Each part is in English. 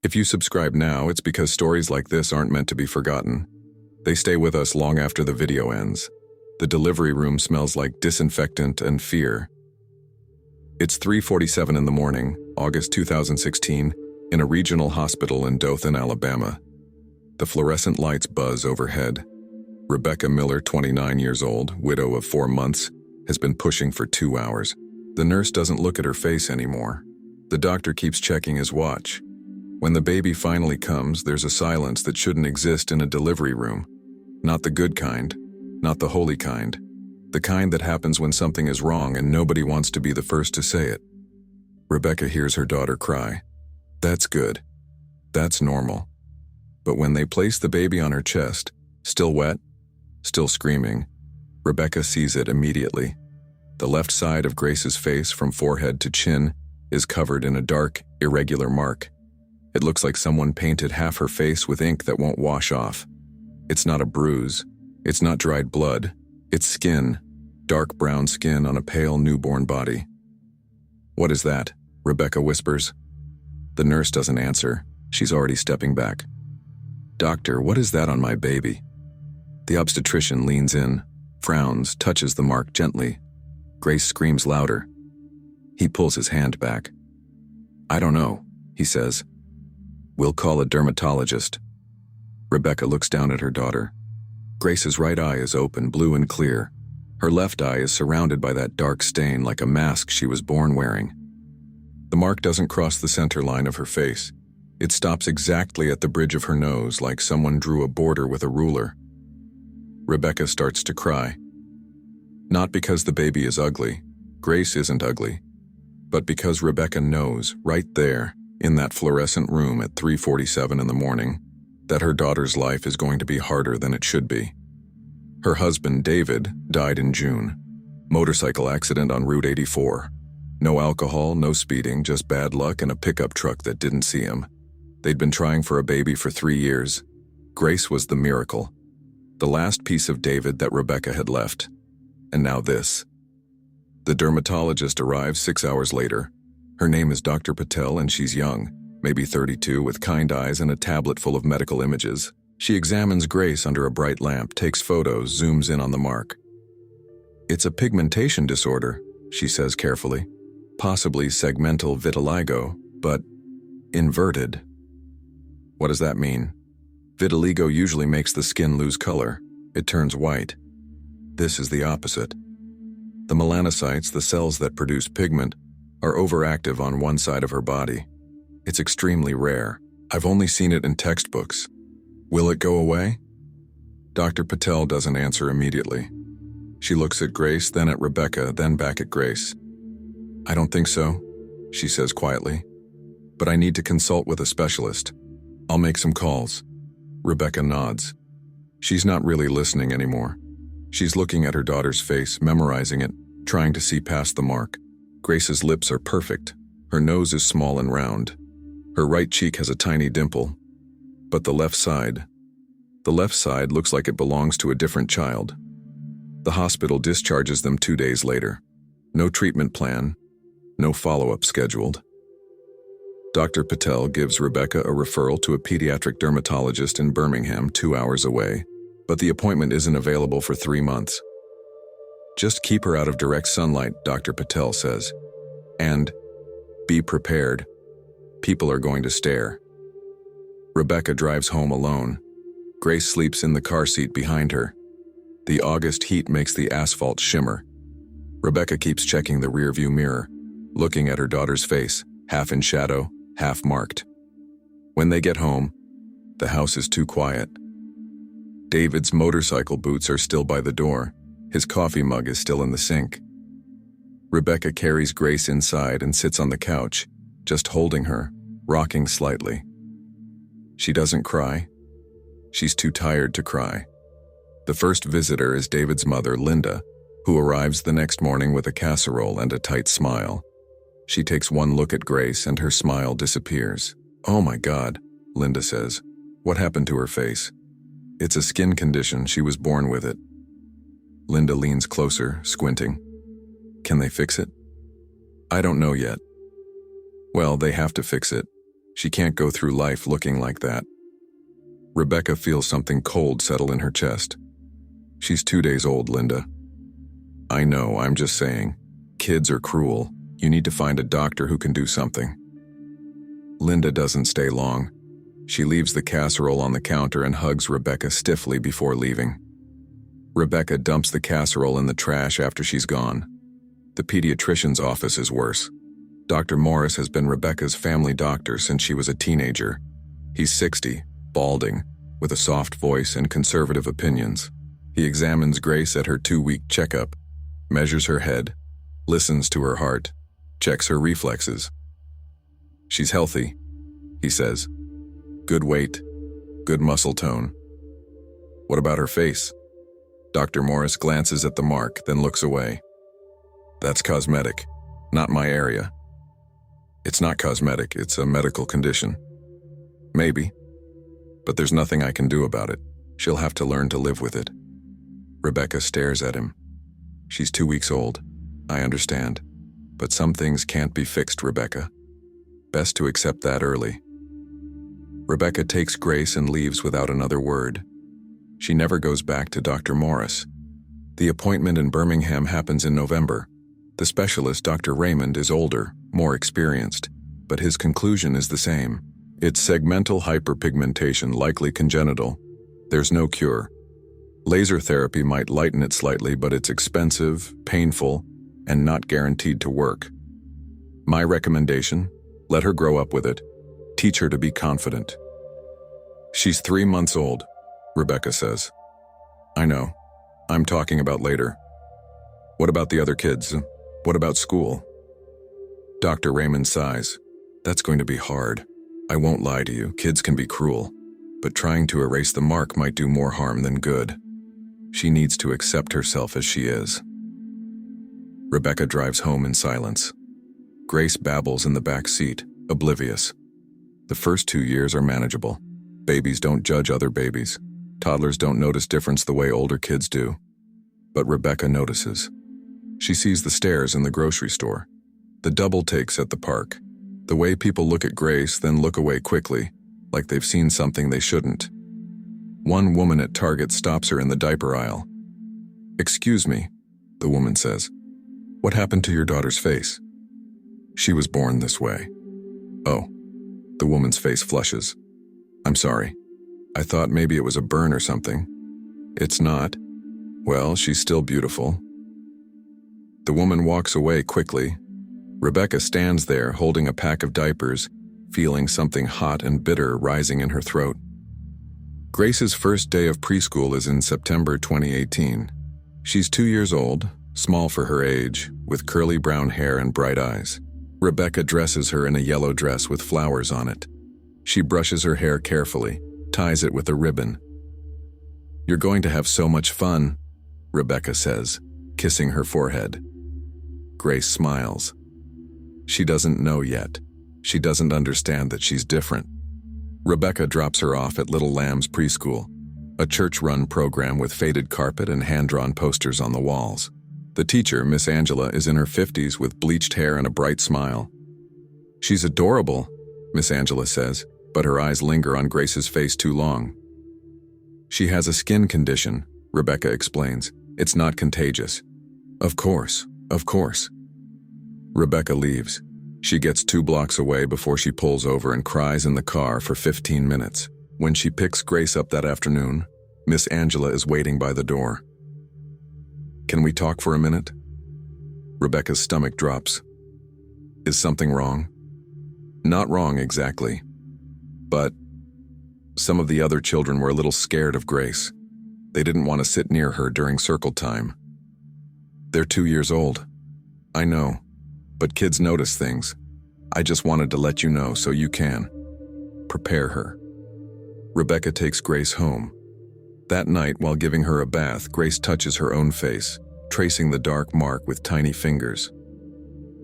If you subscribe now, it's because stories like this aren't meant to be forgotten. They stay with us long after the video ends. The delivery room smells like disinfectant and fear. It's 3:47 in the morning, August 2016, in a regional hospital in Dothan, Alabama. The fluorescent lights buzz overhead. Rebecca Miller, 29 years old, widow of 4 months, has been pushing for 2 hours. The nurse doesn't look at her face anymore. The doctor keeps checking his watch. When the baby finally comes, there's a silence that shouldn't exist in a delivery room. Not the good kind, not the holy kind. The kind that happens when something is wrong and nobody wants to be the first to say it. Rebecca hears her daughter cry. That's good. That's normal. But when they place the baby on her chest, still wet, still screaming, Rebecca sees it immediately. The left side of Grace's face, from forehead to chin, is covered in a dark, irregular mark. It looks like someone painted half her face with ink that won't wash off. It's not a bruise. It's not dried blood. It's skin, dark brown skin on a pale newborn body. "What is that?" Rebecca whispers. The nurse doesn't answer. She's already stepping back. "Doctor, what is that on my baby?" The obstetrician leans in, frowns, touches the mark gently. Grace screams louder. He pulls his hand back. "I don't know," he says. "We'll call a dermatologist." Rebecca looks down at her daughter. Grace's right eye is open, blue and clear. Her left eye is surrounded by that dark stain like a mask she was born wearing. The mark doesn't cross the center line of her face. It stops exactly at the bridge of her nose, like someone drew a border with a ruler. Rebecca starts to cry. Not because the baby is ugly. Grace isn't ugly. But because Rebecca knows, right there, in that fluorescent room at 3:47 in the morning, that her daughter's life is going to be harder than it should be. Her husband, David, died in June. Motorcycle accident on Route 84. No alcohol, no speeding, just bad luck and a pickup truck that didn't see him. They'd been trying for a baby for 3 years. Grace was the miracle. The last piece of David that Rebecca had left. And now this. The dermatologist arrives 6 hours later. Her name is Dr. Patel and she's young, maybe 32, with kind eyes and a tablet full of medical images. She examines Grace under a bright lamp, takes photos, zooms in on the mark. "It's a pigmentation disorder," she says carefully. "Possibly segmental vitiligo, but inverted." What does that mean? Vitiligo usually makes the skin lose color. It turns white. This is the opposite. The melanocytes, the cells that produce pigment, are overactive on one side of her body. It's extremely rare. I've only seen it in textbooks. Will it go away? Dr. Patel doesn't answer immediately. She looks at Grace, then at Rebecca, then back at Grace. "I don't think so," she says quietly. "But I need to consult with a specialist. I'll make some calls." Rebecca nods. She's not really listening anymore. She's looking at her daughter's face, memorizing it, trying to see past the mark. Grace's lips are perfect. Her nose is small and round. Her right cheek has a tiny dimple. But the left side looks like it belongs to a different child. The hospital discharges them 2 days later. No treatment plan, no follow-up scheduled. Dr. Patel gives Rebecca a referral to a pediatric dermatologist in Birmingham, 2 hours away, but the appointment isn't available for 3 months. "Just keep her out of direct sunlight," Dr. Patel says. "And be prepared. People are going to stare." Rebecca drives home alone. Grace sleeps in the car seat behind her. The August heat makes the asphalt shimmer. Rebecca keeps checking the rearview mirror, looking at her daughter's face, half in shadow, half marked. When they get home, the house is too quiet. David's motorcycle boots are still by the door. His coffee mug is still in the sink. Rebecca carries Grace inside and sits on the couch, just holding her, rocking slightly. She doesn't cry. She's too tired to cry. The first visitor is David's mother, Linda, who arrives the next morning with a casserole and a tight smile. She takes one look at Grace and her smile disappears. "Oh my God," Linda says. "What happened to her face?" "It's a skin condition. She was born with it." Linda leans closer, squinting. "Can they fix it?" "I don't know yet." "Well, they have to fix it. She can't go through life looking like that. Rebecca feels something cold settle in her chest. She's 2 days old, Linda. I know, I'm just saying. Kids are cruel. You need to find a doctor who can do something. Linda doesn't stay long. She leaves the casserole on the counter and hugs Rebecca stiffly before leaving. Rebecca dumps the casserole in the trash after she's gone. The pediatrician's office is worse. Dr. Morris has been Rebecca's family doctor since she was a teenager. He's 60, balding, with a soft voice and conservative opinions. He examines Grace at her 2-week checkup, measures her head, listens to her heart, checks her reflexes. She's healthy, he says. Good weight, good muscle tone. What about her face? Dr. Morris glances at the mark, then looks away. That's cosmetic, not my area. It's not cosmetic, it's a medical condition. Maybe, but there's nothing I can do about it. She'll have to learn to live with it. Rebecca stares at him. She's 2 weeks old. I understand. But some things can't be fixed, Rebecca. Best to accept that early. Rebecca takes Grace and leaves without another word. She never goes back to Dr. Morris. The appointment in Birmingham happens in November. The specialist, Dr. Raymond, is older, more experienced, but his conclusion is the same. It's segmental hyperpigmentation, likely congenital. There's no cure. Laser therapy might lighten it slightly, but it's expensive, painful, and not guaranteed to work. My recommendation, let her grow up with it. Teach her to be confident. She's 3 months old, Rebecca says. I know. I'm talking about later. What about the other kids? What about school? Dr. Raymond sighs. That's going to be hard. I won't lie to you, kids can be cruel, but trying to erase the mark might do more harm than good. She needs to accept herself as she is. Rebecca drives home in silence. Grace babbles in the back seat, oblivious. The first 2 years are manageable. Babies don't judge other babies. Toddlers don't notice difference the way older kids do. But Rebecca notices. She sees the stares in the grocery store, the double takes at the park, the way people look at Grace then look away quickly, like they've seen something they shouldn't. One woman at Target stops her in the diaper aisle. Excuse me, the woman says. What happened to your daughter's face? She was born this way. Oh, the woman's face flushes. I'm sorry. I thought maybe it was a burn or something. It's not. Well, she's still beautiful. The woman walks away quickly. Rebecca stands there holding a pack of diapers, feeling something hot and bitter rising in her throat. Grace's first day of preschool is in September 2018. She's 2 years old, small for her age, with curly brown hair and bright eyes. Rebecca dresses her in a yellow dress with flowers on it. She brushes her hair carefully, ties it with a ribbon. You're going to have so much fun, Rebecca says, kissing her forehead. Grace smiles. She doesn't know yet. She doesn't understand that she's different. Rebecca drops her off at Little Lamb's preschool, a church-run program with faded carpet and hand-drawn posters on the walls. The teacher, Miss Angela, is in her 50s with bleached hair and a bright smile. She's adorable, Miss Angela says, but her eyes linger on Grace's face too long. She has a skin condition, Rebecca explains. It's not contagious. Of course, of course. Rebecca leaves. She gets 2 blocks away before she pulls over and cries in the car for 15 minutes. When she picks Grace up that afternoon, Miss Angela is waiting by the door. Can we talk for a minute? Rebecca's stomach drops. Is something wrong? Not wrong exactly. But some of the other children were a little scared of Grace. They didn't want to sit near her during circle time. They're 2 years old. I know, but kids notice things. I just wanted to let you know so you can prepare her. Rebecca takes Grace home. That night, while giving her a bath, Grace touches her own face, tracing the dark mark with tiny fingers.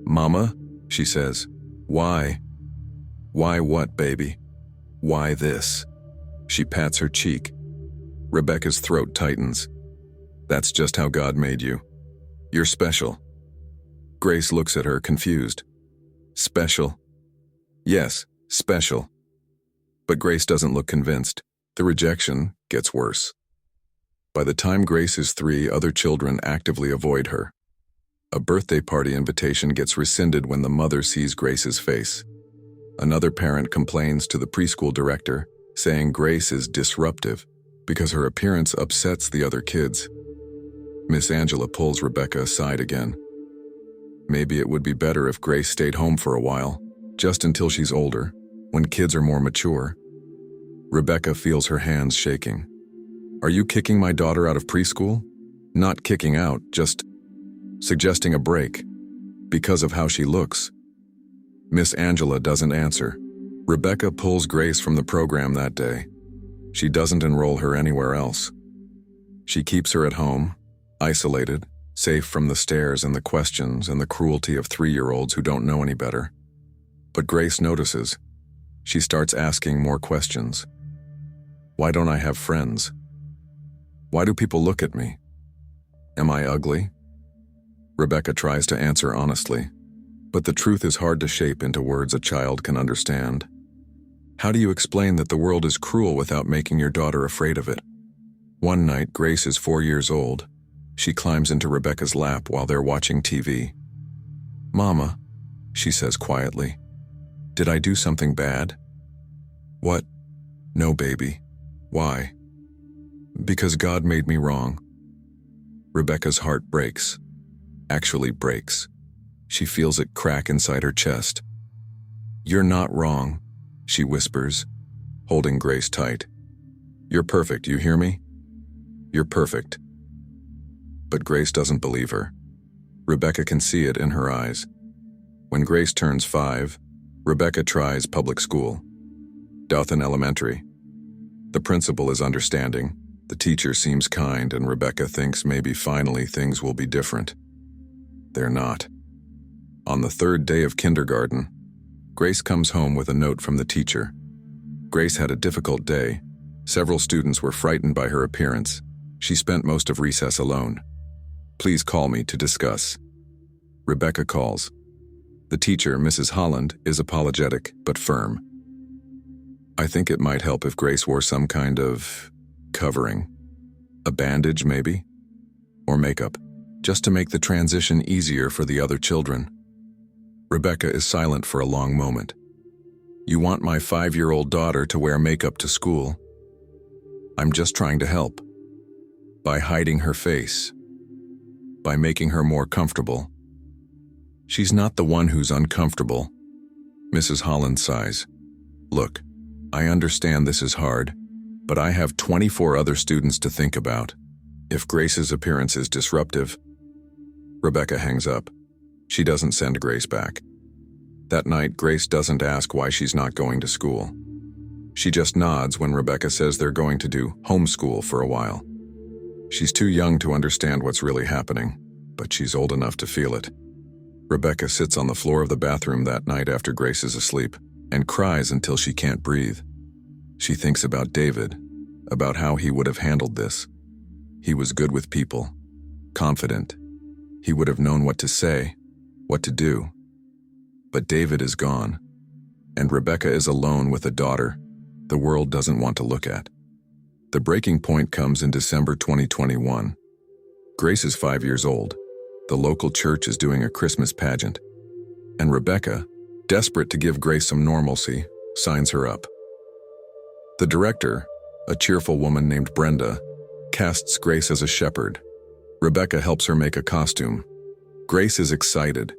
Mama, she says, why? Why what, baby? Why this? She pats her cheek. Rebecca's throat tightens. That's just how God made you. You're special. Grace looks at her, confused. Special? Yes, special. But Grace doesn't look convinced. The rejection gets worse. By the time Grace is 3, other children actively avoid her. A birthday party invitation gets rescinded when the mother sees Grace's face. Another parent complains to the preschool director, saying Grace is disruptive because her appearance upsets the other kids. Miss Angela pulls Rebecca aside again. Maybe it would be better if Grace stayed home for a while, just until she's older, when kids are more mature. Rebecca feels her hands shaking. Are you kicking my daughter out of preschool? Not kicking out, just suggesting a break, because of how she looks. Miss Angela doesn't answer. Rebecca pulls Grace from the program that day. She doesn't enroll her anywhere else. She keeps her at home, isolated, safe from the stares and the questions and the cruelty of 3-year-olds who don't know any better. But Grace notices. She starts asking more questions. Why don't I have friends? Why do people look at me? Am I ugly? Rebecca tries to answer honestly, but the truth is hard to shape into words a child can understand. How do you explain that the world is cruel without making your daughter afraid of it? One night, Grace is 4 years old. She climbs into Rebecca's lap while they're watching TV. Mama, she says quietly, did I do something bad? What? No, baby. Why? Because God made me wrong. Rebecca's heart breaks. Actually breaks. She feels it crack inside her chest. You're not wrong, she whispers, holding Grace tight. You're perfect, you hear me? You're perfect. But Grace doesn't believe her. Rebecca can see it in her eyes. When Grace turns 5, Rebecca tries public school. Dothan Elementary. The principal is understanding, the teacher seems kind, and Rebecca thinks maybe finally things will be different. They're not. On the 3rd day of kindergarten, Grace comes home with a note from the teacher. Grace had a difficult day. Several students were frightened by her appearance. She spent most of recess alone. Please call me to discuss. Rebecca calls. The teacher, Mrs. Holland, is apologetic but firm. I think it might help if Grace wore some kind of covering. A bandage, maybe? Or makeup, just to make the transition easier for the other children. Rebecca is silent for a long moment. You want my 5-year-old daughter to wear makeup to school? I'm just trying to help. By hiding her face. By making her more comfortable. She's not the one who's uncomfortable. Mrs. Holland sighs. Look, I understand this is hard, but I have 24 other students to think about. If Grace's appearance is disruptive... Rebecca hangs up. She doesn't send Grace back. That night, Grace doesn't ask why she's not going to school. She just nods when Rebecca says they're going to do homeschool for a while. She's too young to understand what's really happening, but she's old enough to feel it. Rebecca sits on the floor of the bathroom that night after Grace is asleep and cries until she can't breathe. She thinks about David, about how he would have handled this. He was good with people, confident. He would have known what to say, what to do. But David is gone, and Rebecca is alone with a daughter the world doesn't want to look at. The breaking point comes in December 2021. Grace is 5 years old. The local church is doing a Christmas pageant, and Rebecca, desperate to give Grace some normalcy, signs her up. The director, a cheerful woman named Brenda, casts Grace as a shepherd. Rebecca helps her make a costume. Grace is excited.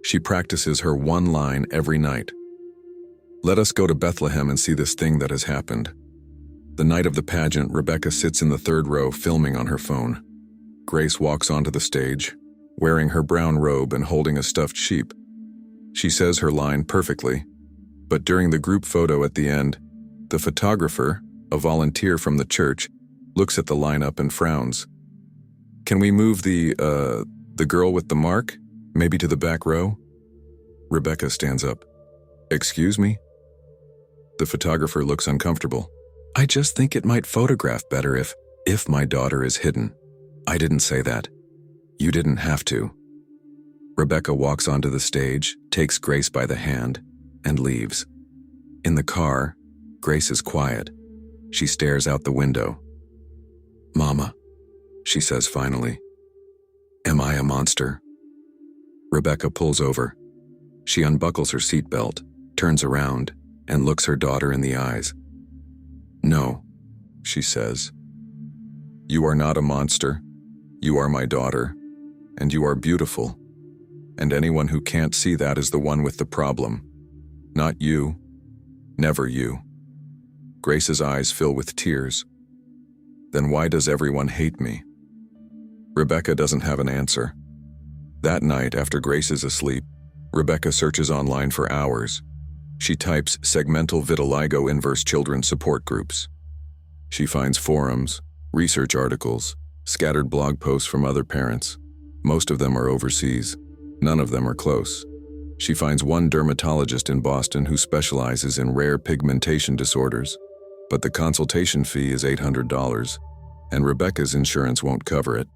She practices her one line every night. Let us go to Bethlehem and see this thing that has happened. The night of the pageant, Rebecca sits in the 3rd row filming on her phone. Grace walks onto the stage, wearing her brown robe and holding a stuffed sheep. She says her line perfectly, but during the group photo at the end, the photographer, a volunteer from the church, looks at the lineup and frowns. Can we move the girl with the mark, maybe to the back row? Rebecca stands up. Excuse me? The photographer looks uncomfortable. I just think it might photograph better if my daughter is hidden. I didn't say that. You didn't have to. Rebecca walks onto the stage, takes Grace by the hand, and leaves. In the car, Grace is quiet. She stares out the window. "Mama," she says finally. "Am I a monster?" Rebecca pulls over. She unbuckles her seatbelt, turns around, and looks her daughter in the eyes. "No," she says. "You are not a monster. You are my daughter, and you are beautiful. And anyone who can't see that is the one with the problem. Not you. Never you." Grace's eyes fill with tears. "Then why does everyone hate me?" Rebecca doesn't have an answer. That night, after Grace is asleep, Rebecca searches online for hours. She types segmental vitiligo inverse children support groups. She finds forums, research articles, scattered blog posts from other parents. Most of them are overseas. None of them are close. She finds one dermatologist in Boston who specializes in rare pigmentation disorders, but the consultation fee is $800, and Rebecca's insurance won't cover it.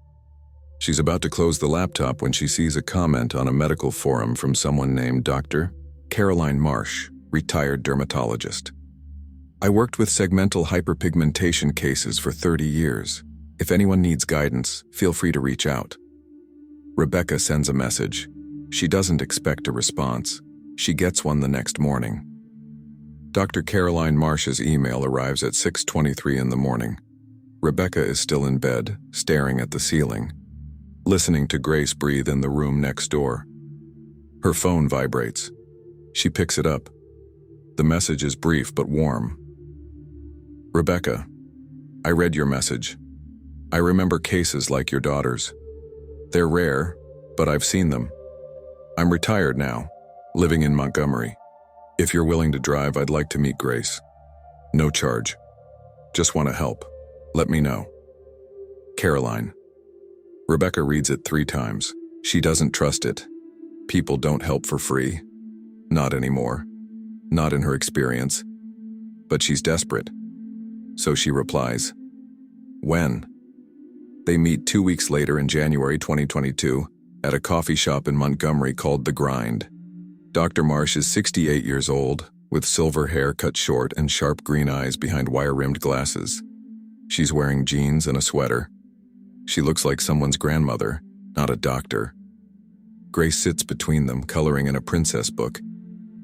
She's about to close the laptop when she sees a comment on a medical forum from someone named Dr. Caroline Marsh, retired dermatologist. "I worked with segmental hyperpigmentation cases for 30 years. If anyone needs guidance, feel free to reach out." Rebecca sends a message. She doesn't expect a response. She gets one the next morning. Dr. Caroline Marsh's email arrives at 6:23 in the morning. Rebecca is still in bed, staring at the ceiling, listening to Grace breathe in the room next door. Her phone vibrates. She picks it up. The message is brief but warm. "Rebecca, I read your message. I remember cases like your daughter's. They're rare, but I've seen them. I'm retired now, living in Montgomery. If you're willing to drive, I'd like to meet Grace. No charge. Just want to help. Let me know. Caroline." Rebecca reads it 3 times. She doesn't trust it. People don't help for free. Not anymore. Not in her experience. But she's desperate. So she replies, "When?" They meet 2 weeks later in January 2022 at a coffee shop in Montgomery called The Grind. Dr. Marsh is 68 years old, with silver hair cut short and sharp green eyes behind wire-rimmed glasses. She's wearing jeans and a sweater. She looks like someone's grandmother, not a doctor. Grace sits between them, coloring in a princess book.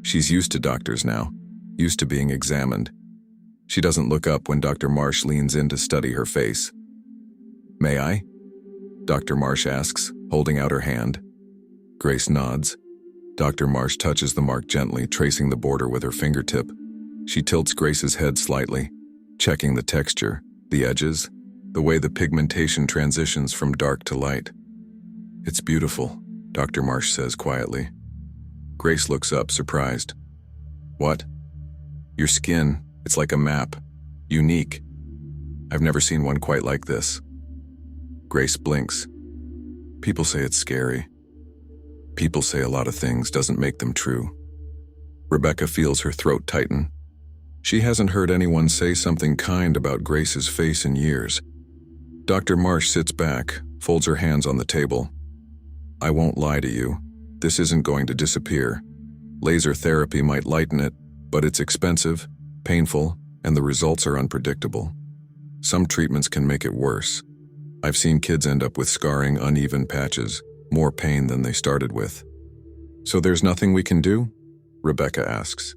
She's used to doctors now, used to being examined. She doesn't look up when Dr. Marsh leans in to study her face. "May I?" Dr. Marsh asks, holding out her hand. Grace nods. Dr. Marsh touches the mark gently, tracing the border with her fingertip. She tilts Grace's head slightly, checking the texture, the edges, the way the pigmentation transitions from dark to light. "It's beautiful," Dr. Marsh says quietly. Grace looks up, surprised. "What?" "Your skin, it's like a map. Unique. I've never seen one quite like this." Grace blinks. "People say it's scary. People say a lot of things doesn't make them true." Rebecca feels her throat tighten. She hasn't heard anyone say something kind about Grace's face in years. Dr. Marsh sits back, folds her hands on the table. "I won't lie to you. This isn't going to disappear. Laser therapy might lighten it, but it's expensive, painful, and the results are unpredictable. Some treatments can make it worse. I've seen kids end up with scarring, uneven patches, more pain than they started with." "So there's nothing we can do?" Rebecca asks.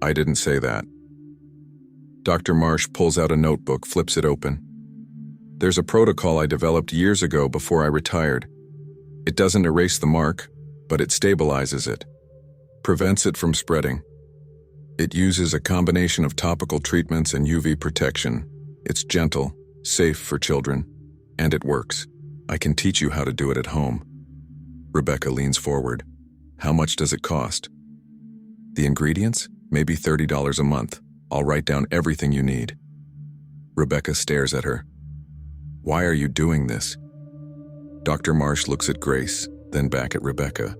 "I didn't say that." Dr. Marsh pulls out a notebook, flips it open. "There's a protocol I developed years ago before I retired. It doesn't erase the mark, but it stabilizes it, prevents it from spreading. It uses a combination of topical treatments and UV protection. It's gentle, safe for children, and it works. I can teach you how to do it at home." Rebecca leans forward. "How much does it cost?" "The ingredients? Maybe $30 a month. I'll write down everything you need." Rebecca stares at her. "Why are you doing this?" Dr. Marsh looks at Grace, then back at Rebecca.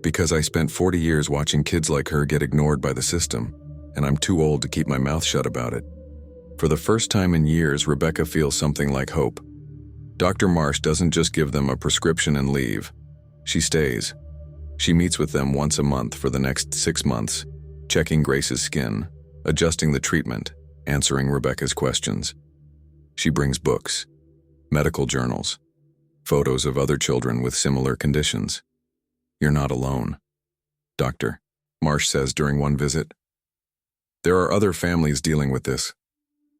"Because I spent 40 years watching kids like her get ignored by the system, and I'm too old to keep my mouth shut about it." For the first time in years, Rebecca feels something like hope. Dr. Marsh doesn't just give them a prescription and leave. She stays. She meets with them once a month for the next 6 months. checking Grace's skin, adjusting the treatment, answering Rebecca's questions. She brings books, medical journals, photos of other children with similar conditions. "You're not alone," Dr. Marsh says during one visit. "There are other families dealing with this.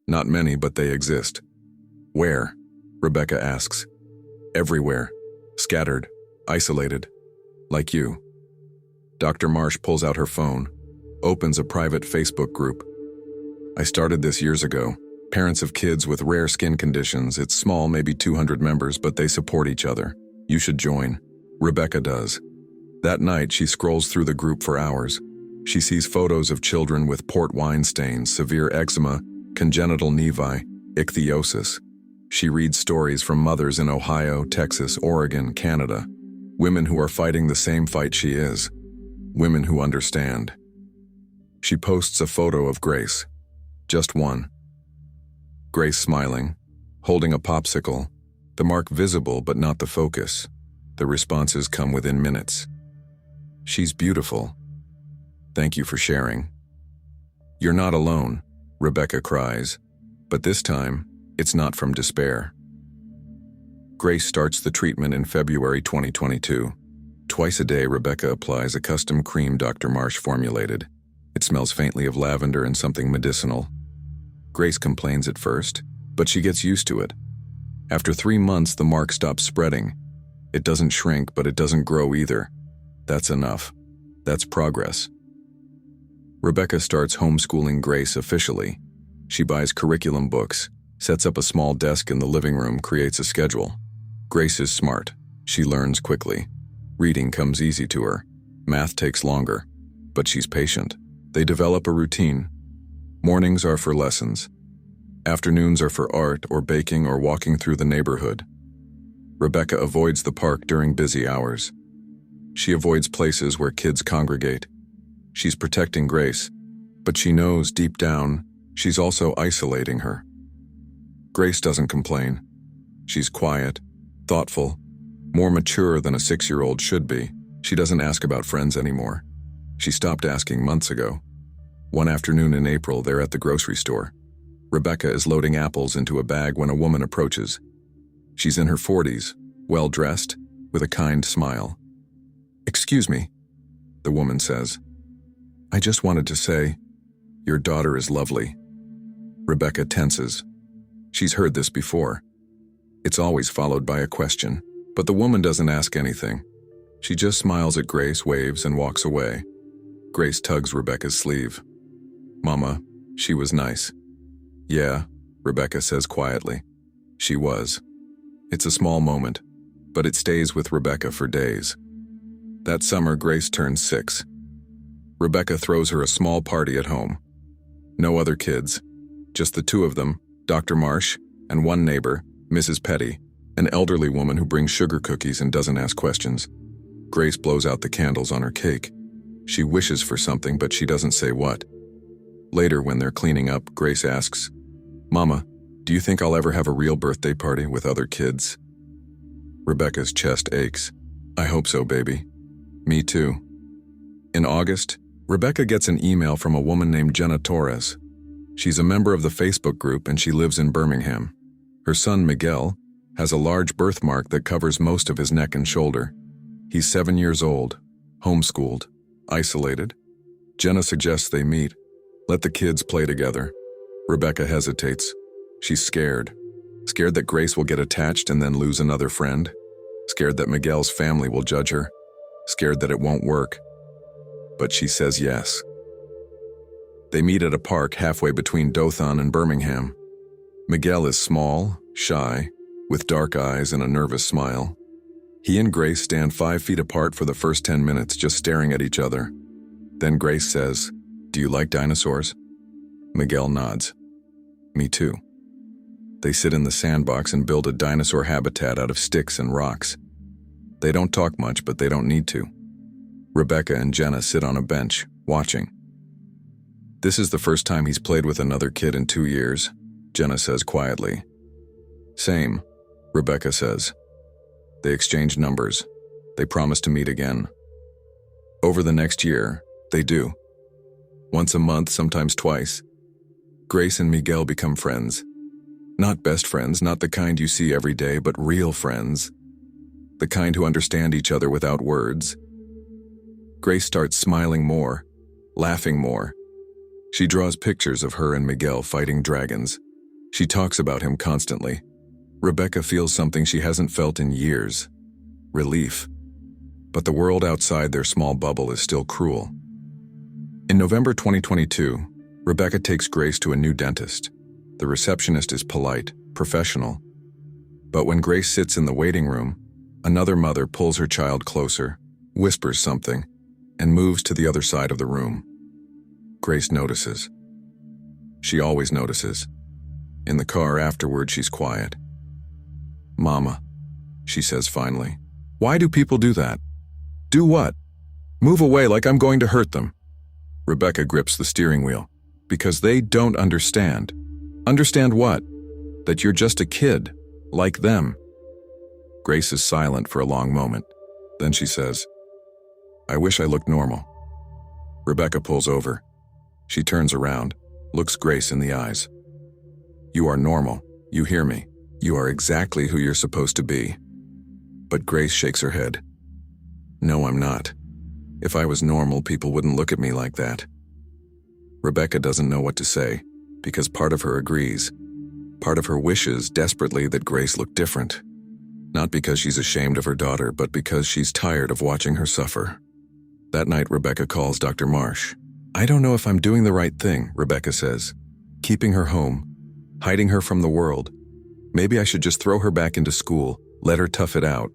Not many, but they exist." "Where?" Rebecca asks. "Everywhere. Scattered. Isolated. Like you." Dr. Marsh pulls out her phone, opens a private Facebook group. "I started this years ago. Parents of kids with rare skin conditions. It's small, maybe 200 members, but they support each other. You should join." Rebecca does. That night, she scrolls through the group for hours. She sees photos of children with port wine stains, severe eczema, congenital nevi, ichthyosis. She reads stories from mothers in Ohio, Texas, Oregon, Canada. Women who are fighting the same fight she is. Women who understand. She posts a photo of Grace. Just one. Grace smiling, holding a popsicle, the mark visible but not the focus. The responses come within minutes. "She's beautiful. Thank you for sharing." "You're not alone," Rebecca cries, but this time, it's not from despair. Grace starts the treatment in February 2022. Twice a day, Rebecca applies a custom cream Dr. Marsh formulated. It smells faintly of lavender and something medicinal. Grace complains at first, but she gets used to it. After 3 months, the mark stops spreading. It doesn't shrink, but it doesn't grow either. That's enough. That's progress. Rebecca starts homeschooling Grace officially. She buys curriculum books, sets up a small desk in the living room, creates a schedule. Grace is smart. She learns quickly. Reading comes easy to her. Math takes longer, but she's patient. They develop a routine. Mornings are for lessons. Afternoons are for art or baking or walking through the neighborhood. Rebecca avoids the park during busy hours. She avoids places where kids congregate. She's protecting Grace, but she knows deep down she's also isolating her. Grace doesn't complain. She's quiet, thoughtful, more mature than a 6-year-old should be. She doesn't ask about friends anymore. She stopped asking months ago. One afternoon in April, they're at the grocery store. Rebecca is loading apples into a bag when a woman approaches. She's in her 40s, well-dressed, with a kind smile. "Excuse me," the woman says. "I just wanted to say, your daughter is lovely." Rebecca tenses. She's heard this before. It's always followed by a question, but the woman doesn't ask anything. She just smiles at Grace, waves, and walks away. Grace tugs Rebecca's sleeve. "Mama, she was nice." "Yeah," Rebecca says quietly. She was. It's a small moment, but it stays with Rebecca for days. That summer, Grace turns 6. Rebecca throws her a small party at home. No other kids, just the two of them, Dr. Marsh, and one neighbor, Mrs. Petty, an elderly woman who brings sugar cookies and doesn't ask questions. Grace blows out the candles on her cake. She wishes for something, but she doesn't say what. Later, when they're cleaning up, Grace asks, "Mama, do you think I'll ever have a real birthday party with other kids?" Rebecca's chest aches. "I hope so, baby." "Me too." In August, Rebecca gets an email from a woman named Jenna Torres. She's a member of the Facebook group and she lives in Birmingham. Her son, Miguel, has a large birthmark that covers most of his neck and shoulder. He's 7 years old, homeschooled, isolated. Jenna suggests they meet. Let the kids play together. Rebecca hesitates. She's scared. Scared that Grace will get attached and then lose another friend. Scared that Miguel's family will judge her. Scared that it won't work. But she says yes. They meet at a park halfway between Dothan and Birmingham. Miguel is small, shy, with dark eyes and a nervous smile. He and Grace stand 5 feet apart for the first 10 minutes, just staring at each other. Then Grace says, "Do you like dinosaurs?" Miguel nods. "Me too." They sit in the sandbox and build a dinosaur habitat out of sticks and rocks. They don't talk much, but they don't need to. Rebecca and Jenna sit on a bench, watching. "This is the first time he's played with another kid in 2 years, Jenna says quietly. "Same," Rebecca says. They exchange numbers. They promise to meet again. Over the next year, they do. Once a month, sometimes twice. Grace and Miguel become friends. Not best friends, not the kind you see every day, but real friends. The kind who understand each other without words. Grace starts smiling more, laughing more. She draws pictures of her and Miguel fighting dragons. She talks about him constantly. Rebecca feels something she hasn't felt in years. Relief. But the world outside their small bubble is still cruel. In November 2022, Rebecca takes Grace to a new dentist. The receptionist is polite, professional. But when Grace sits in the waiting room, another mother pulls her child closer, whispers something, and moves to the other side of the room. Grace notices. She always notices. In the car afterward, she's quiet. "Mama," she says finally. "Why do people do that? Do what? Move away like I'm going to hurt them." Rebecca grips the steering wheel. "Because they don't understand." "Understand what?" "That you're just a kid, like them." Grace is silent for a long moment. Then she says, "I wish I looked normal." Rebecca pulls over. She turns around, looks Grace in the eyes. "You are normal. You hear me. You are exactly who you're supposed to be." But Grace shakes her head. "No, I'm not. If I was normal, people wouldn't look at me like that." Rebecca doesn't know what to say, because part of her agrees. Part of her wishes desperately that Grace look different. Not because she's ashamed of her daughter, but because she's tired of watching her suffer. That night, Rebecca calls Dr. Marsh. "I don't know if I'm doing the right thing," Rebecca says. "Keeping her home, hiding her from the world. Maybe I should just throw her back into school, let her tough it out."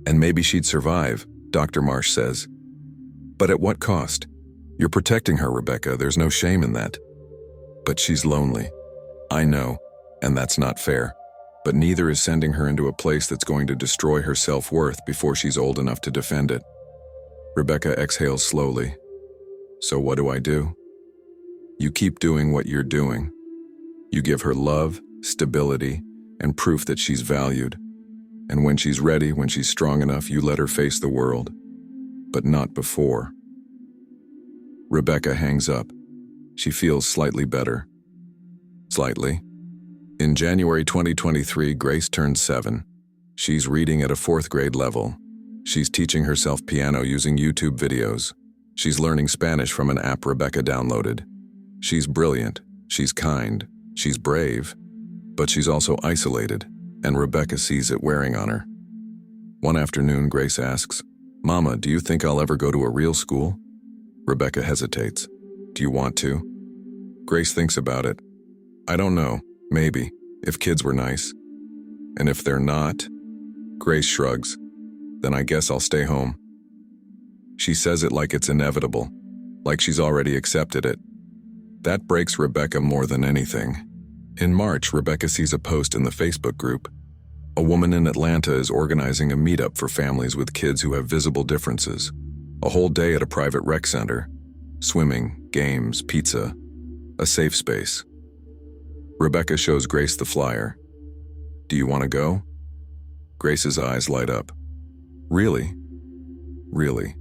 "And maybe she'd survive," Dr. Marsh says. "But at what cost? You're protecting her, Rebecca. There's no shame in that." "But she's lonely." "I know, and that's not fair. But neither is sending her into a place that's going to destroy her self-worth before she's old enough to defend it." Rebecca exhales slowly. "So what do I do?" "You keep doing what you're doing. You give her love, stability, and proof that she's valued. And when she's ready, when she's strong enough, you let her face the world. But not before." Rebecca hangs up. She feels slightly better. Slightly. In January 2023, Grace turned 7. She's reading at a 4th grade level. She's teaching herself piano using YouTube videos. She's learning Spanish from an app Rebecca downloaded. She's brilliant, she's kind, she's brave, but she's also isolated, and Rebecca sees it wearing on her. One afternoon, Grace asks, "Mama, do you think I'll ever go to a real school?" Rebecca hesitates. "Do you want to?" Grace thinks about it. "I don't know, maybe, if kids were nice. And if they're not?" Grace shrugs. "Then I guess I'll stay home." She says it like it's inevitable, like she's already accepted it. That breaks Rebecca more than anything. In March, Rebecca sees a post in the Facebook group. A woman in Atlanta is organizing a meetup for families with kids who have visible differences. A whole day at a private rec center. Swimming, games, pizza. A safe space. Rebecca shows Grace the flyer. "Do you want to go?" Grace's eyes light up. "Really? Really?"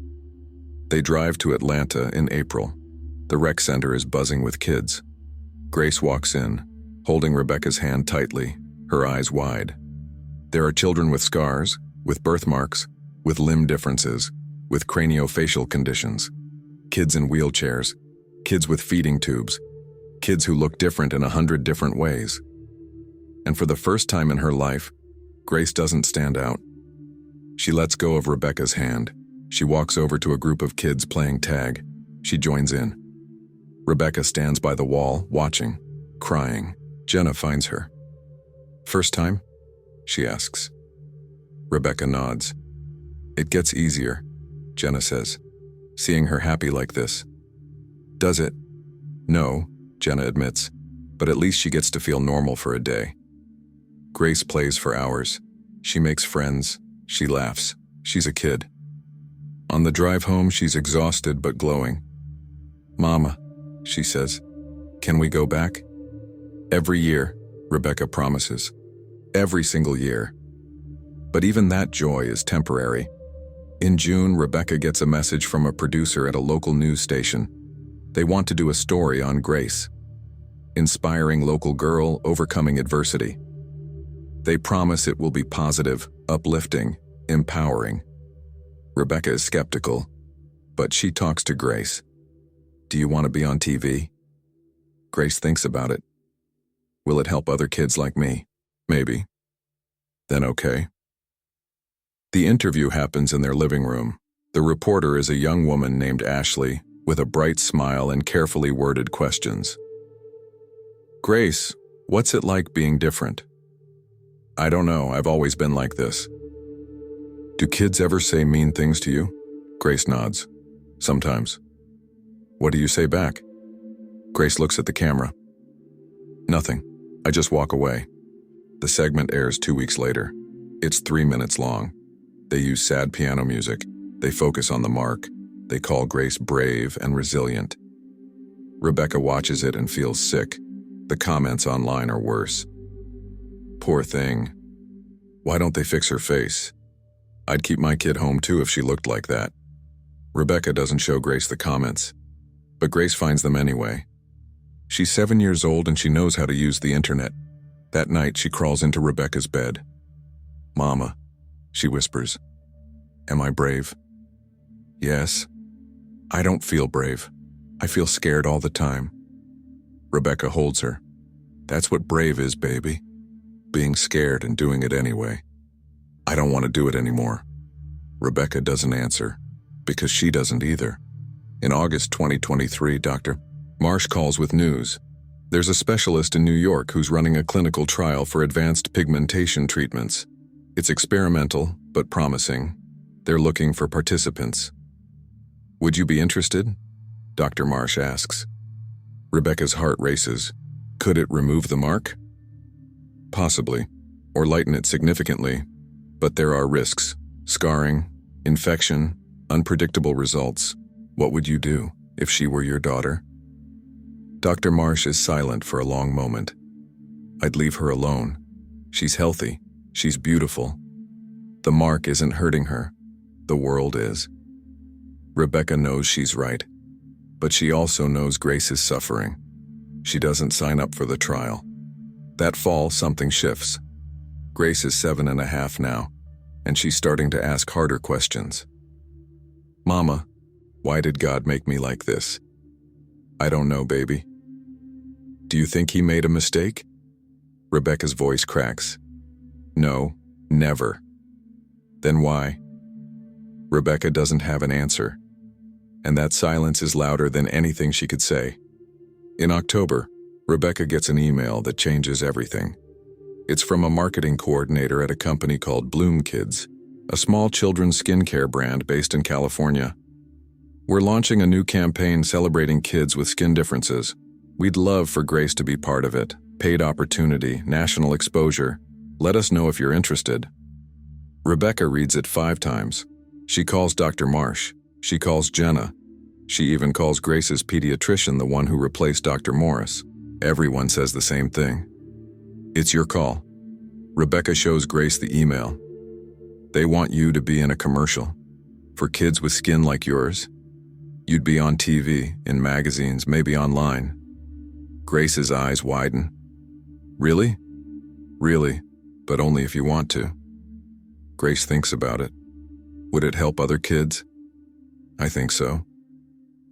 They drive to Atlanta in April. The rec center is buzzing with kids. Grace walks in, holding Rebecca's hand tightly, her eyes wide. There are children with scars, with birthmarks, with limb differences, with craniofacial conditions. Kids in wheelchairs, kids with feeding tubes, kids who look different in 100 different ways. And for the first time in her life, Grace doesn't stand out. She lets go of Rebecca's hand. She walks over to a group of kids playing tag. She joins in. Rebecca stands by the wall, watching, crying. Jenna finds her. "First time?" she asks. Rebecca nods. "It gets easier," Jenna says, seeing her happy like this. "Does it?" "No," Jenna admits, "but at least she gets to feel normal for a day." Grace plays for hours. She makes friends. She laughs. She's a kid. On the drive home, she's exhausted but glowing. "Mama," she says, "can we go back?" "Every year," Rebecca promises. "Every single year." But even that joy is temporary. In June, Rebecca gets a message from a producer at a local news station. They want to do a story on Grace, inspiring local girl overcoming adversity. They promise it will be positive, uplifting, empowering. Rebecca is skeptical, but she talks to Grace. Do you want to be on TV? Grace thinks about it. Will it help other kids like me? Maybe. Then okay. The interview happens in their living room. The reporter is a young woman named Ashley, with a bright smile and carefully worded questions. Grace, what's it like being different? I don't know, I've always been like this. Do kids ever say mean things to you? Grace nods. Sometimes. What do you say back? Grace looks at the camera. Nothing. I just walk away. The segment airs 2 weeks later. It's 3 minutes long. They use sad piano music. They focus on the mark. They call Grace brave and resilient. Rebecca watches it and feels sick. The comments online are worse. Poor thing. Why don't they fix her face? I'd keep my kid home too if she looked like that. Rebecca doesn't show Grace the comments, but Grace finds them anyway. She's 7 years old and she knows how to use the internet. That night, she crawls into Rebecca's bed. Mama, she whispers. Am I brave? Yes. I don't feel brave. I feel scared all the time. Rebecca holds her. That's what brave is, baby. Being scared and doing it anyway. I don't want to do it anymore. Rebecca doesn't answer, because she doesn't either. In August 2023, Dr. Marsh calls with news. There's a specialist in New York who's running a clinical trial for advanced pigmentation treatments. It's experimental, but promising. They're looking for participants. Would you be interested? Dr. Marsh asks. Rebecca's heart races. Could it remove the mark? Possibly, or lighten it significantly, but there are risks: scarring, infection, unpredictable results. What would you do if she were your daughter? Dr. Marsh is silent for a long moment. I'd leave her alone. She's healthy. She's beautiful. The mark isn't hurting her. The world is. Rebecca knows she's right, but she also knows Grace is suffering. She doesn't sign up for the trial. That fall, something shifts. Grace is 7.5 now, and she's starting to ask harder questions. Mama, why did God make me like this? I don't know, baby. Do you think he made a mistake? Rebecca's voice cracks. No, never. Then why? Rebecca doesn't have an answer, and that silence is louder than anything she could say. In October, Rebecca gets an email that changes everything. It's from a marketing coordinator at a company called Bloom Kids, a small children's skincare brand based in California. We're launching a new campaign celebrating kids with skin differences. We'd love for Grace to be part of it. Paid opportunity, national exposure. Let us know if you're interested. Rebecca reads it 5 times. She calls Dr. Marsh. She calls Jenna. She even calls Grace's pediatrician, the one who replaced Dr. Morris. Everyone says the same thing. It's your call. Rebecca shows Grace the email. They want you to be in a commercial. For kids with skin like yours. You'd be on TV, in magazines, maybe online. Grace's eyes widen. Really? Really, but only if you want to. Grace thinks about it. Would it help other kids? I think so.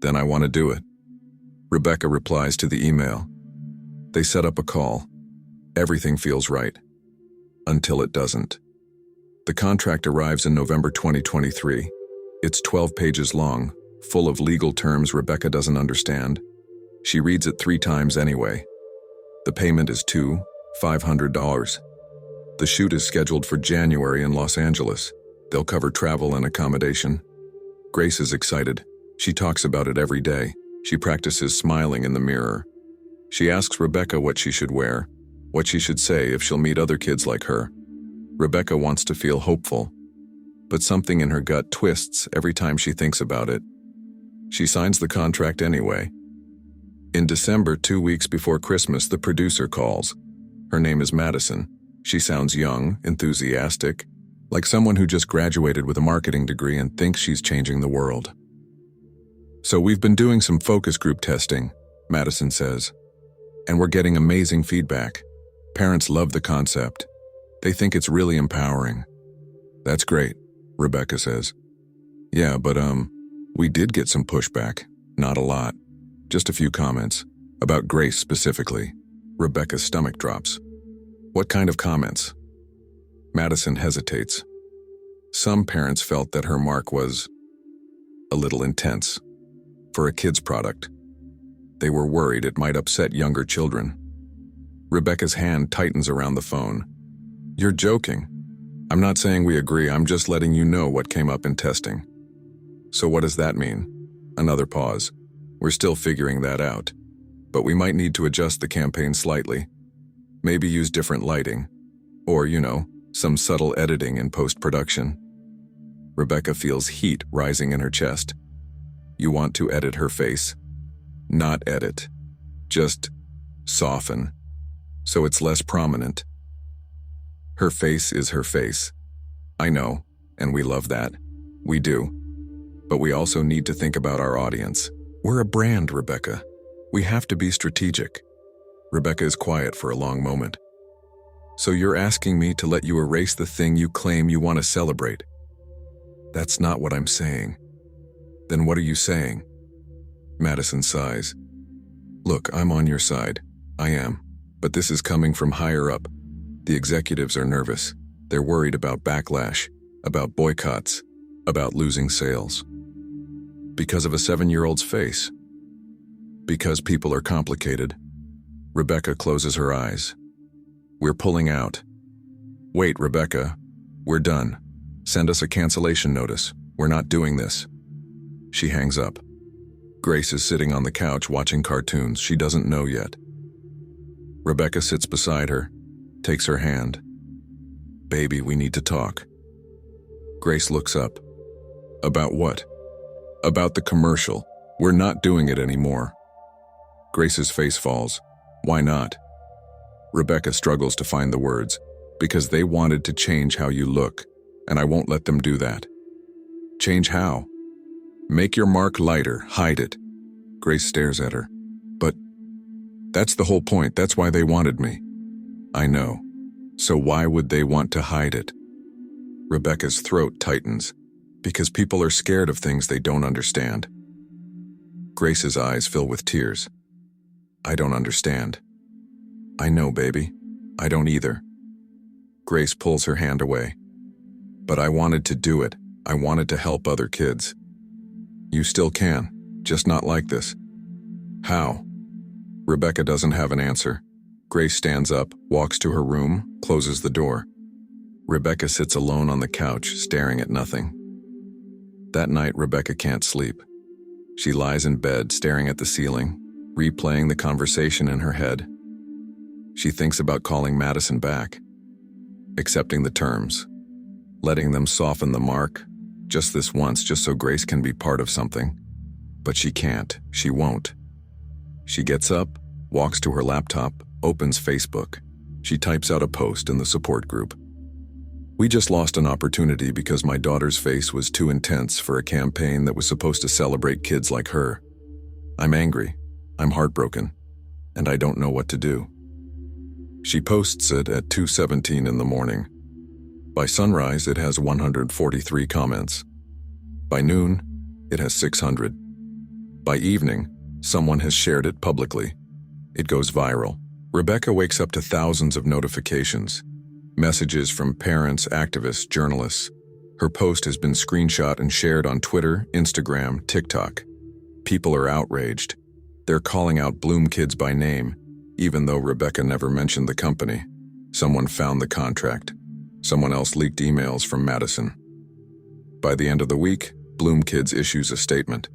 Then I want to do it. Rebecca replies to the email. They set up a call. Everything feels right. Until it doesn't. The contract arrives in November 2023. It's 12 pages long, full of legal terms Rebecca doesn't understand. She reads it 3 times anyway. The payment is $500. The shoot is scheduled for January in Los Angeles. They'll cover travel and accommodation. Grace is excited. She talks about it every day. She practices smiling in the mirror. She asks Rebecca what she should wear, what she should say if she'll meet other kids like her. Rebecca wants to feel hopeful, but something in her gut twists every time she thinks about it. She signs the contract anyway. In December, 2 weeks before Christmas, the producer calls. Her name is Madison. She sounds young, enthusiastic, like someone who just graduated with a marketing degree and thinks she's changing the world. So we've been doing some focus group testing, Madison says, and we're getting amazing feedback. Parents love the concept. They think it's really empowering. That's great, Rebecca says. Yeah, but we did get some pushback. Not a lot. Just a few comments. About Grace specifically. Rebecca's stomach drops. What kind of comments? Madison hesitates. Some parents felt that her mark was a little intense for a kid's product. They were worried it might upset younger children. Rebecca's hand tightens around the phone. You're joking. I'm not saying we agree, I'm just letting you know what came up in testing. So what does that mean? Another pause. We're still figuring that out. But we might need to adjust the campaign slightly. Maybe use different lighting. Or, some subtle editing in post-production. Rebecca feels heat rising in her chest. You want to edit her face? Not edit. Just soften. So it's less prominent. Her face is her face. I know, and we love that. We do. But we also need to think about our audience. We're a brand, Rebecca. We have to be strategic. Rebecca is quiet for a long moment. So you're asking me to let you erase the thing you claim you want to celebrate? That's not what I'm saying. Then what are you saying? Madison sighs. Look, I'm on your side. I am. But this is coming from higher up. The executives are nervous. They're worried about backlash, about boycotts, about losing sales. Because of a 7-year-old's face. Because people are complicated. Rebecca closes her eyes. We're pulling out. Wait, Rebecca. We're done. Send us a cancellation notice. We're not doing this. She hangs up. Grace is sitting on the couch watching cartoons she doesn't know yet. Rebecca sits beside her, takes her hand. Baby, we need to talk. Grace looks up. About what? About the commercial. We're not doing it anymore. Grace's face falls. Why not? Rebecca struggles to find the words. Because they wanted to change how you look, and I won't let them do that. Change how? Make your mark lighter, hide it. Grace stares at her. But that's the whole point, that's why they wanted me. I know. So why would they want to hide it? Rebecca's throat tightens. Because people are scared of things they don't understand. Grace's eyes fill with tears. I don't understand. I know, baby. I don't either. Grace pulls her hand away. But I wanted to do it. I wanted to help other kids. You still can, just not like this. How? Rebecca doesn't have an answer. Grace stands up, walks to her room, closes the door. Rebecca sits alone on the couch, staring at nothing. That night, Rebecca can't sleep. She lies in bed, staring at the ceiling, replaying the conversation in her head. She thinks about calling Madison back, accepting the terms, letting them soften the mark, just this once, just so Grace can be part of something. But she can't, she won't. She gets up, walks to her laptop, opens Facebook. She types out a post in the support group. We just lost an opportunity because my daughter's face was too intense for a campaign that was supposed to celebrate kids like her. I'm angry, I'm heartbroken, and I don't know what to do. She posts it at 2:17 in the morning. By sunrise, it has 143 comments. By noon, it has 600. By evening, someone has shared it publicly. It goes viral. Rebecca wakes up to thousands of notifications. Messages from parents, activists, journalists. Her post has been screenshot and shared on Twitter, Instagram, TikTok. People are outraged. They're calling out Bloom Kids by name, even though Rebecca never mentioned the company. Someone found the contract. Someone else leaked emails from Madison. By the end of the week, Bloom Kids issues a statement.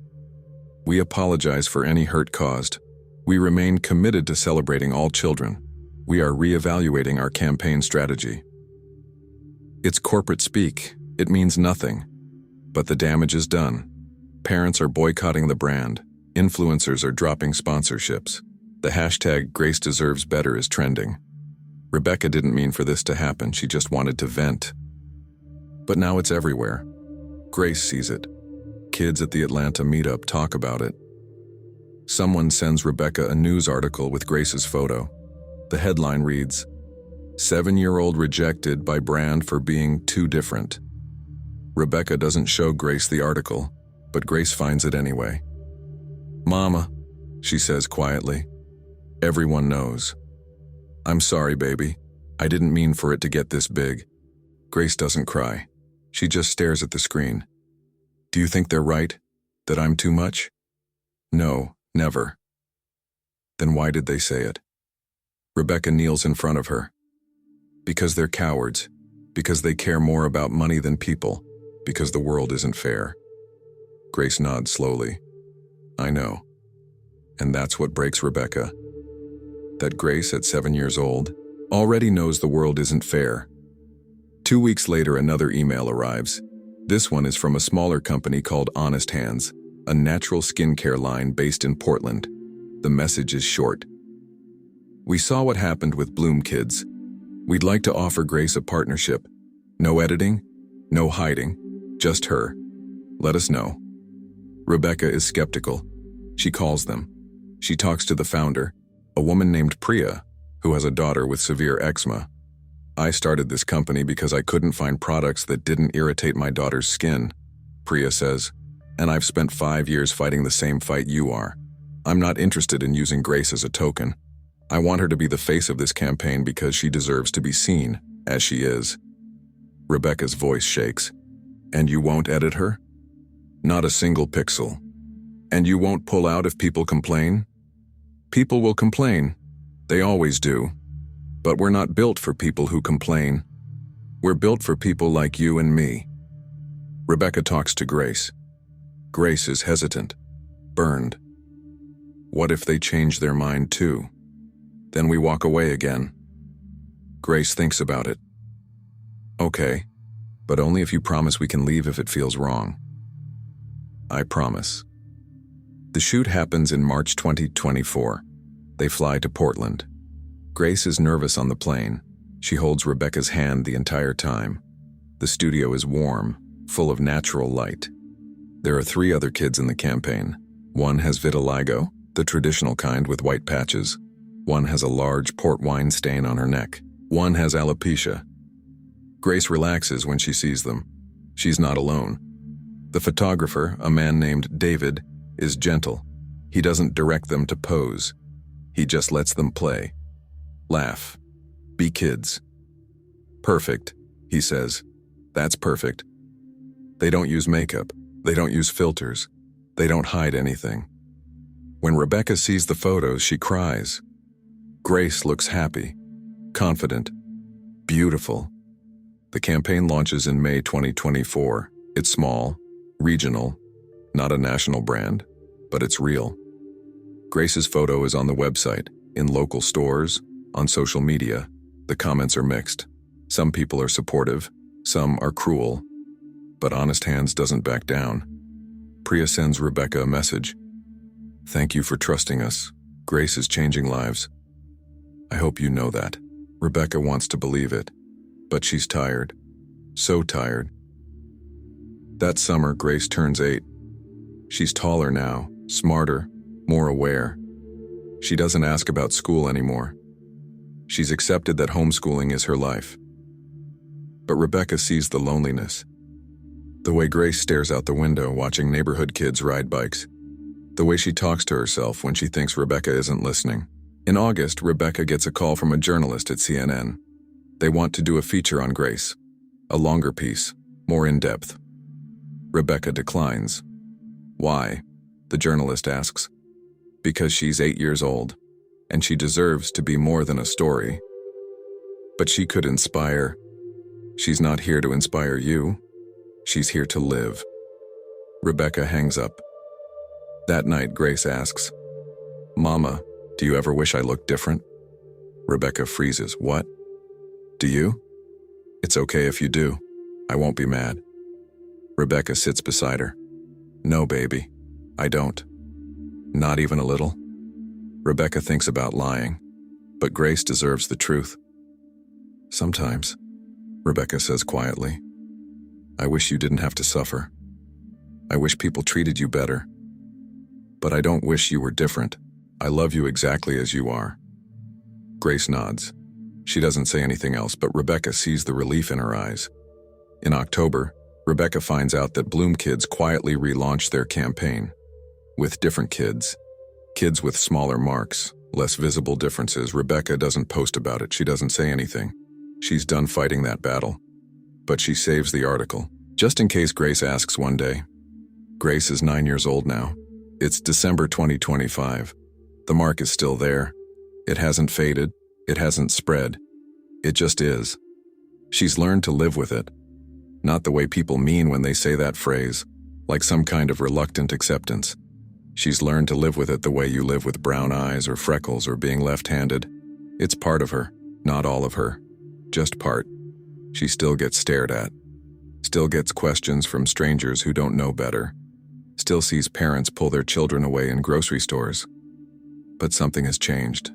We apologize for any hurt caused. We remain committed to celebrating all children. We are reevaluating our campaign strategy. It's corporate speak. It means nothing. But the damage is done. Parents are boycotting the brand. Influencers are dropping sponsorships. The hashtag Grace Deserves Better is trending. Rebecca didn't mean for this to happen, she just wanted to vent. But now it's everywhere. Grace sees it. kids at the Atlanta meetup talk about it. Someone sends Rebecca a news article with Grace's photo. The headline reads, "7-year-old rejected by brand for being too different." Rebecca doesn't show Grace the article, but Grace finds it anyway. "Mama," she says quietly. "Everyone knows. I'm sorry, baby. I didn't mean for it to get this big." Grace doesn't cry. She just stares at the screen. "Do you think they're right? That I'm too much?" "No, never." "Then why did they say it?" Rebecca kneels in front of her. "Because they're cowards. Because they care more about money than people. Because the world isn't fair." Grace nods slowly. "I know." And that's what breaks Rebecca. That Grace, at 7 years old, already knows the world isn't fair. 2 weeks later, another email arrives. This one is from a smaller company called Honest Hands, a natural skincare line based in Portland. The message is short. "We saw what happened with Bloom Kids. We'd like to offer Grace a partnership. No editing, no hiding, just her. Let us know." Rebecca is skeptical. She calls them. She talks to the founder, a woman named Priya, who has a daughter with severe eczema. "I started this company because I couldn't find products that didn't irritate my daughter's skin," Priya says, "and I've spent 5 years fighting the same fight you are. I'm not interested in using Grace as a token. I want her to be the face of this campaign because she deserves to be seen, as she is." Rebecca's voice shakes. "And you won't edit her?" "Not a single pixel." "And you won't pull out if people complain?" "People will complain. They always do. But we're not built for people who complain. We're built for people like you and me." Rebecca talks to Grace. Grace is hesitant, burned. What if they change their mind too? Then we walk away again. Grace thinks about it. "Okay, but only if you promise we can leave if it feels wrong." "I promise." The shoot happens in March 2024. They fly to Portland. Grace is nervous on the plane. She holds Rebecca's hand the entire time. The studio is warm, full of natural light. There are 3 other kids in the campaign. One has vitiligo, the traditional kind with white patches. One has a large port wine stain on her neck. One has alopecia. Grace relaxes when she sees them. She's not alone. The photographer, a man named David, is gentle. He doesn't direct them to pose. He just lets them play. Laugh. Be kids. "Perfect," he says. "That's perfect." They don't use makeup. They don't use filters. They don't hide anything. When Rebecca sees the photos, she cries. Grace looks happy, confident, beautiful. The campaign launches in May 2024. It's small, regional, not a national brand, but it's real. Grace's photo is on the website, in local stores, on social media. The comments are mixed. Some people are supportive, some are cruel. But Honest Hands doesn't back down. Priya sends Rebecca a message. "Thank you for trusting us. Grace is changing lives." I hope you know that. Rebecca wants to believe it, but she's tired. So tired. That summer, Grace turns 8. She's taller now, smarter, more aware. She doesn't ask about school anymore. She's accepted that homeschooling is her life. But Rebecca sees the loneliness. The way Grace stares out the window watching neighborhood kids ride bikes. The way she talks to herself when she thinks Rebecca isn't listening. In August, Rebecca gets a call from a journalist at CNN. They want to do a feature on Grace. A longer piece, more in-depth. Rebecca declines. Why? The journalist asks. Because she's 8 years old, and she deserves to be more than a story. But she could inspire. She's not here to inspire you. She's here to live. Rebecca hangs up. That night, Grace asks, "Mama, do you ever wish I looked different?" Rebecca freezes. What? Do you? It's okay if you do. I won't be mad. Rebecca sits beside her. No, baby, I don't. Not even a little. Rebecca thinks about lying, but Grace deserves the truth. Sometimes, Rebecca says quietly, I wish you didn't have to suffer. I wish people treated you better. But I don't wish you were different. I love you exactly as you are. Grace nods. She doesn't say anything else, but Rebecca sees the relief in her eyes. In October, Rebecca finds out that Bloom Kids quietly relaunched their campaign. With different kids with smaller marks, less visible differences. Rebecca doesn't post about it. She doesn't say anything. She's done fighting that battle. But she saves the article, just in case Grace asks one day. Grace is 9 years old now. It's December 2025. The mark is still there. It hasn't faded. It hasn't spread. It just is. She's learned to live with it. Not the way people mean when they say that phrase, like some kind of reluctant acceptance. She's learned to live with it the way you live with brown eyes or freckles or being left-handed. It's part of her, not all of her. Just part. She still gets stared at. Still gets questions from strangers who don't know better. Still sees parents pull their children away in grocery stores. But something has changed.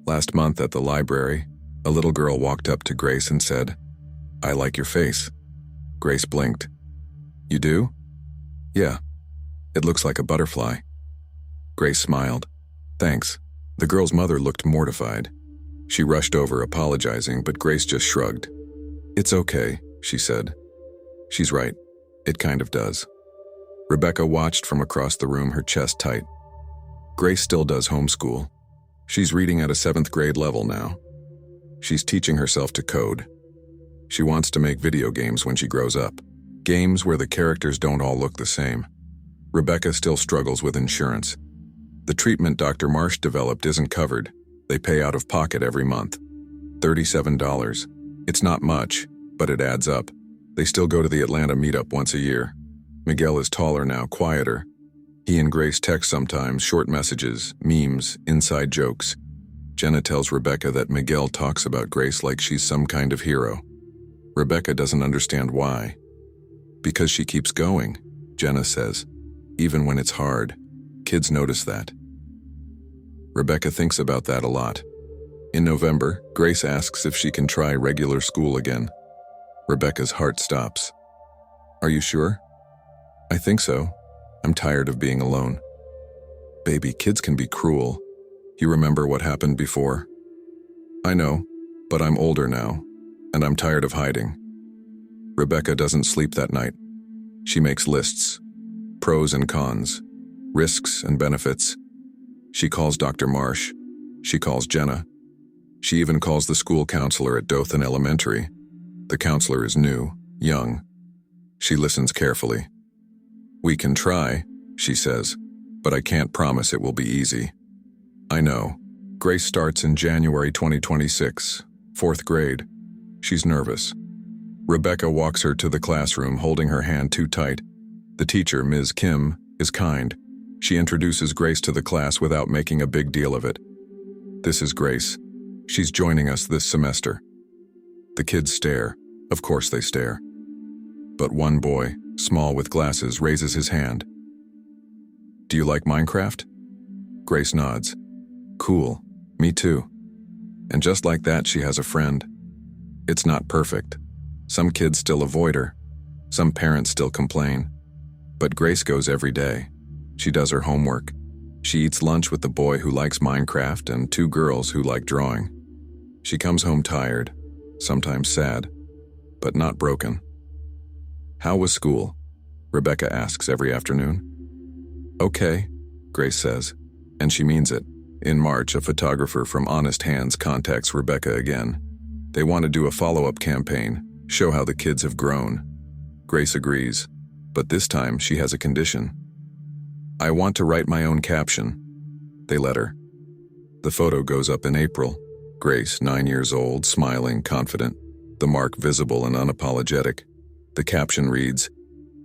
Last month at the library, a little girl walked up to Grace and said, "I like your face." Grace blinked. "You do?" "Yeah. It looks like a butterfly." Grace smiled. "Thanks." The girl's mother looked mortified. She rushed over, apologizing, but Grace just shrugged. "It's okay," she said. "She's right. It kind of does." Rebecca watched from across the room, her chest tight. Grace still does homeschool. She's reading at a 7th grade level now. She's teaching herself to code. She wants to make video games when she grows up. Games where the characters don't all look the same. Rebecca still struggles with insurance. The treatment Dr. Marsh developed isn't covered. They pay out of pocket every month. $37. It's not much, but it adds up. They still go to the Atlanta meetup once a year. Miguel is taller now, quieter. He and Grace text sometimes, short messages, memes, inside jokes. Jenna tells Rebecca that Miguel talks about Grace like she's some kind of hero. Rebecca doesn't understand why. Because she keeps going, Jenna says. Even when it's hard, kids notice that. Rebecca thinks about that a lot. In November, Grace asks if she can try regular school again. Rebecca's heart stops. "Are you sure?" "I think so. I'm tired of being alone." "Baby, kids can be cruel. You remember what happened before?" "I know, but I'm older now, and I'm tired of hiding." Rebecca doesn't sleep that night. She makes lists. Pros and cons. Risks and benefits. She calls Dr. Marsh. She calls Jenna. She even calls the school counselor at Dothan Elementary. The counselor is new, young. She listens carefully. "We can try," she says, "but I can't promise it will be easy." "I know." Grace starts in January 2026, 4th grade. She's nervous. Rebecca walks her to the classroom, holding her hand too tight. The teacher, Ms. Kim, is kind. She introduces Grace to the class without making a big deal of it. "This is Grace. She's joining us this semester." The kids stare. Of course they stare. But one boy, small with glasses, raises his hand. "Do you like Minecraft?" Grace nods. "Cool. Me too." And just like that, she has a friend. It's not perfect. Some kids still avoid her. Some parents still complain. But Grace goes every day. She does her homework. She eats lunch with the boy who likes Minecraft and 2 girls who like drawing. She comes home tired, sometimes sad, but not broken. "How was school?" Rebecca asks every afternoon. "Okay," Grace says, and she means it. In March, a photographer from Honest Hands contacts Rebecca again. They want to do a follow-up campaign, show how the kids have grown. Grace agrees, but this time she has a condition. "I want to write my own caption." They let her. The photo goes up in April. Grace, 9 years old, smiling, confident, the mark visible and unapologetic. The caption reads,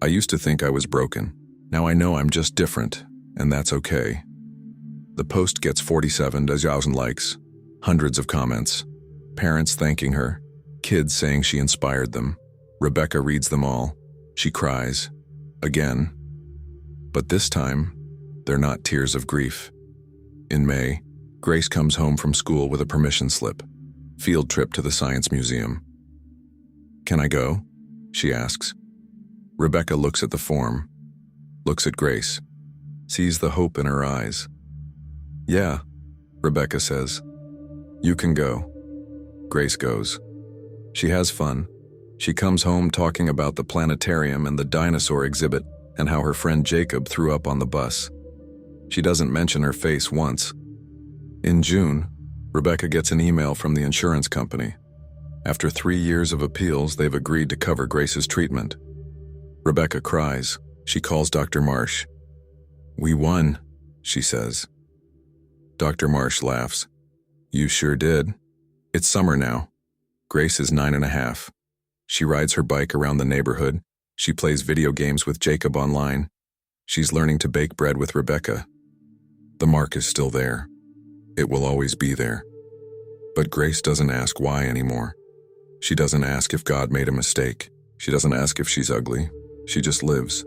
"I used to think I was broken. Now I know I'm just different, and that's okay." The post gets 47,000 likes, hundreds of comments, parents thanking her, kids saying she inspired them. Rebecca reads them all. She cries. Again. But this time, they're not tears of grief. In May, Grace comes home from school with a permission slip. Field trip to the Science Museum. "Can I go?" she asks. Rebecca looks at the form. looks at Grace, sees the hope in her eyes. "Yeah," Rebecca says. "You can go." Grace goes. She has fun. She comes home talking about the planetarium and the dinosaur exhibit and how her friend Jacob threw up on the bus. She doesn't mention her face once. In June, Rebecca gets an email from the insurance company. After 3 years of appeals, they've agreed to cover Grace's treatment. Rebecca cries. She calls Dr. Marsh. "We won," she says. Dr. Marsh laughs. "You sure did. It's summer now. Grace is 9.5. She rides her bike around the neighborhood. She plays video games with Jacob online. She's learning to bake bread with Rebecca. The mark is still there. It will always be there. But Grace doesn't ask why anymore. She doesn't ask if God made a mistake. She doesn't ask if she's ugly. She just lives.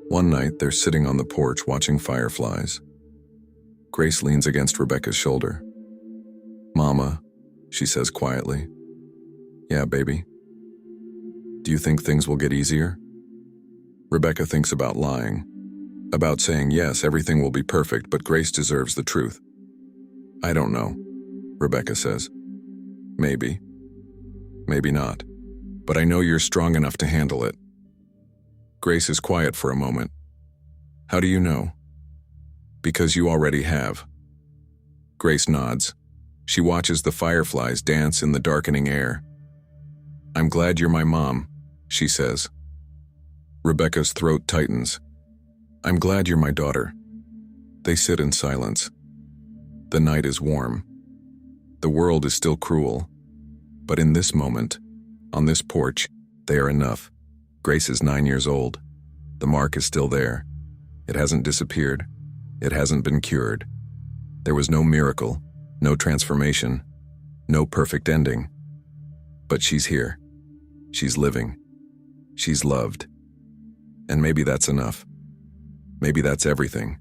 One night, they're sitting on the porch watching fireflies. Grace leans against Rebecca's shoulder. "Mama," she says quietly. "Yeah, baby. Do you think things will get easier?" Rebecca thinks about lying, about saying yes, everything will be perfect, but Grace deserves the truth. "I don't know," Rebecca says. "Maybe. Maybe not. But I know you're strong enough to handle it." Grace is quiet for a moment. "How do you know?" "Because you already have." Grace nods. She watches the fireflies dance in the darkening air. "I'm glad you're my mom," she says. Rebecca's throat tightens. "I'm glad you're my daughter." They sit in silence. The night is warm. The world is still cruel. But in this moment, on this porch, they are enough. Grace is 9 years old. The mark is still there. It hasn't disappeared. It hasn't been cured. There was no miracle, no transformation, no perfect ending. But she's here. She's living. She's loved. And maybe that's enough. Maybe that's everything.